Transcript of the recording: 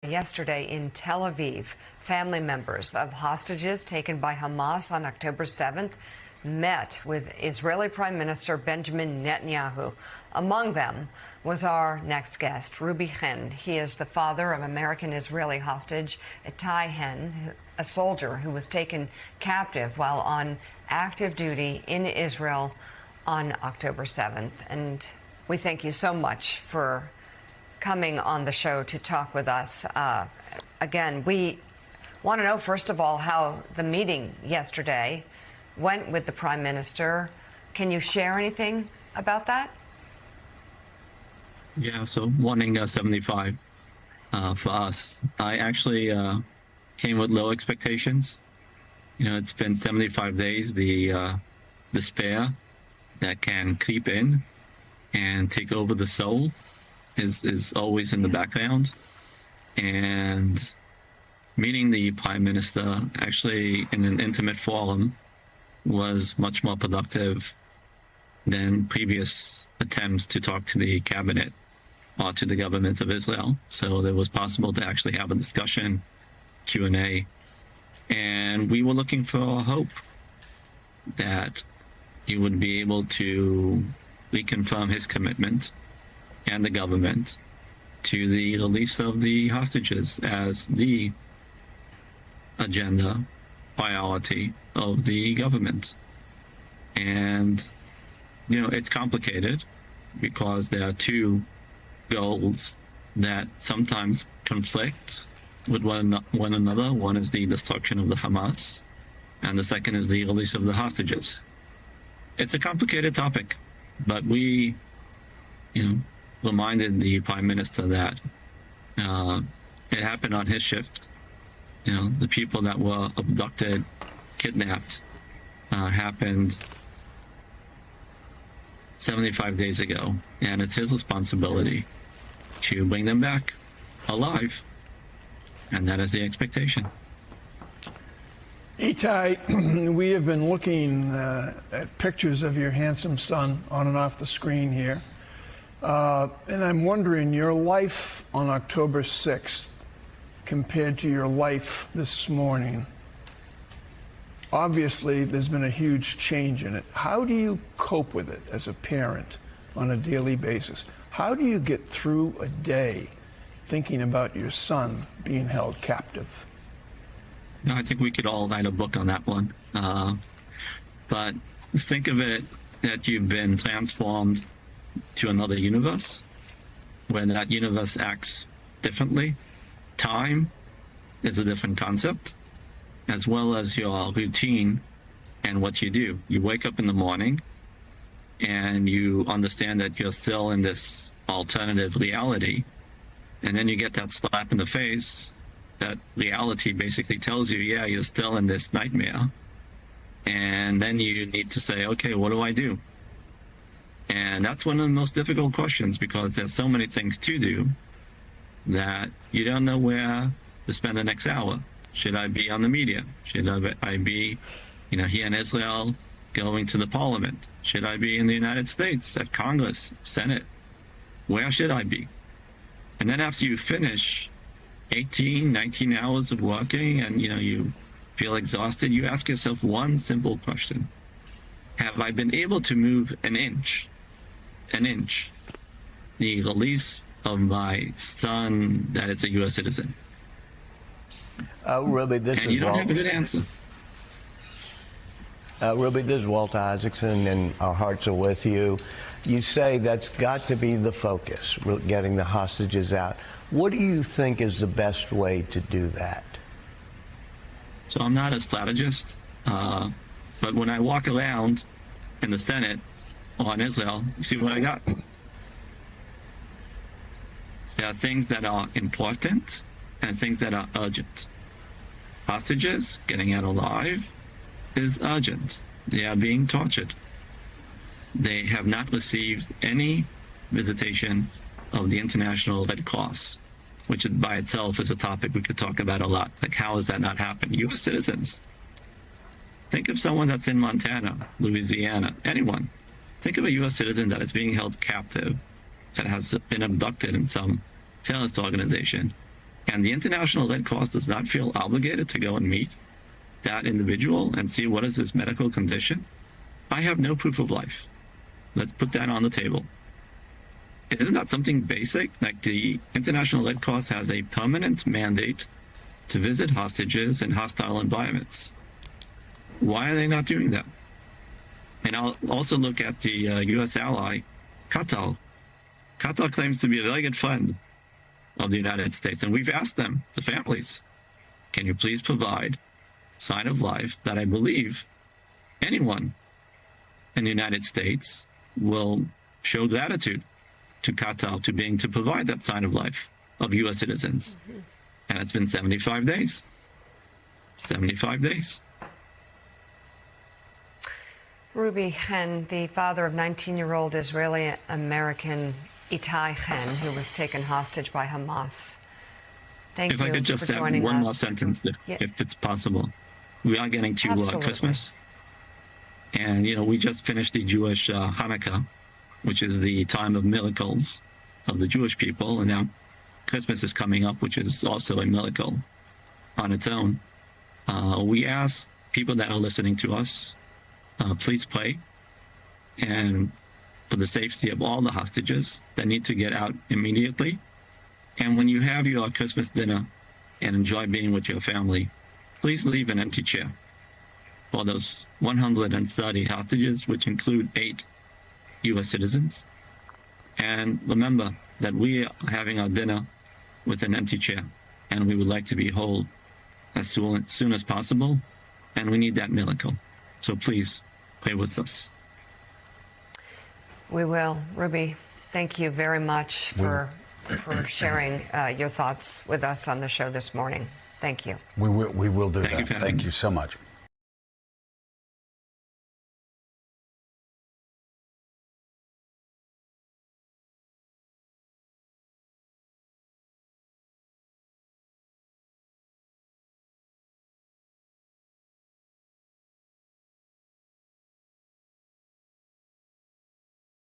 Yesterday in Tel Aviv, family members of hostages taken by Hamas on October 7th met with Israeli Prime Minister Benjamin Netanyahu. Among them was our next guest, Ruby Chen. He is the father of American-Israeli hostage Ittai Hen, a soldier who was taken captive while on active duty in Israel on October 7th. And we thank you so much for coming on the show to talk with us. Again, we want to know, first of all, how the meeting yesterday went with the Prime Minister. Can you share anything about that? Yeah, so morning 75 for us. I actually came with low expectations. You know, it's been 75 days, the despair that can creep in and take over the soul is always in the background. And meeting the Prime Minister actually in an intimate forum was much more productive than previous attempts to talk to the cabinet or to the government of Israel. So it was possible to actually have a discussion, Q&A, and we were looking for hope that he would be able to reconfirm his commitment and the government to the release of the hostages as the agenda priority of the government. And, you know, it's complicated because there are two goals that sometimes conflict with one another. One is the destruction of the Hamas, and the second is the release of the hostages. It's a complicated topic, but we, you know, reminded the Prime Minister that it happened on his shift. You know, the people that were abducted, kidnapped, happened 75 days ago, and it's his responsibility to bring them back alive, and that is the expectation. Ittai, we have been looking at pictures of your handsome son on and off the screen here. And I'm wondering, your life on October 6th compared to your life this morning, obviously there's been a huge change in it. How do you cope with it as a parent on a daily basis? How do you get through a day thinking about your son being held captive? No, I think we could all write a book on that one. But think of it that you've been transformed to another universe, where that universe acts differently. Time is a different concept, as well as your routine and what you do. You wake up in the morning and you understand that you're still in this alternative reality, and then you get that slap in the face. That reality basically tells you, yeah, you're still in this nightmare. And then you need to say, okay, what do I do? And that's one of the most difficult questions, because there's so many things to do that you don't know where to spend the next hour. Should I be on the media? Should I be, you know, here in Israel going to the parliament? Should I be in the United States at Congress, Senate? Where should I be? And then after you finish 18, 19 hours of working and, you know, you feel exhausted, you ask yourself one simple question. Have I been able to move an inch? An inch. The release of my son that is a U.S. citizen. Ruby, this and is you don't Walt. have a good answer. Ruby, this is Walt Isaacson, and our hearts are with you. You say that's got to be the focus, getting the hostages out. What do you think is the best way to do that? So I'm not a strategist, but when I walk around in the Senate on Israel, you see what I got? There are things that are important and things that are urgent. Hostages getting out alive is urgent. They are being tortured. They have not received any visitation of the International Red Cross, which by itself is a topic we could talk about a lot. Like, how has that not happened? U.S. citizens. Think of someone that's in Montana, Louisiana, anyone. Think of a U.S. citizen that is being held captive, that has been abducted in some terrorist organization, And the International Red Cross does not feel obligated to go and meet that individual and see what is his medical condition. I have no proof of life. Let's put that on the table. Isn't that something basic? Like, the International Red Cross has a permanent mandate to visit hostages in hostile environments. Why are they not doing that? And I'll also look at the U.S. ally, Qatar. Qatar claims to be a very good friend of the United States. And we've asked them, the families, can you please provide sign of life that I believe anyone in the United States will show gratitude to Qatar to provide that sign of life of U.S. citizens. Mm-hmm. And it's been 75 days. 75 days. Ruby Chen, the father of 19-year-old Israeli-American Itai Chen, who was taken hostage by Hamas. Thank you for joining us. If I could just add one more sentence, if it's possible. We are getting to Christmas. And, we just finished the Jewish Hanukkah, which is the time of miracles of the Jewish people. And now Christmas is coming up, which is also a miracle on its own. We ask people that are listening to us, please pray, and for the safety of all the hostages that need to get out immediately. And when you have your Christmas dinner and enjoy being with your family, please leave an empty chair for those 130 hostages, which include 8 U.S. citizens. And remember that we are having our dinner with an empty chair, and we would like to be whole as soon as possible, and we need that miracle. So please pray with us. We will. Ruby, thank you very much for sharing your thoughts with us on the show this morning. Thank you. We will do that. Thank you so much.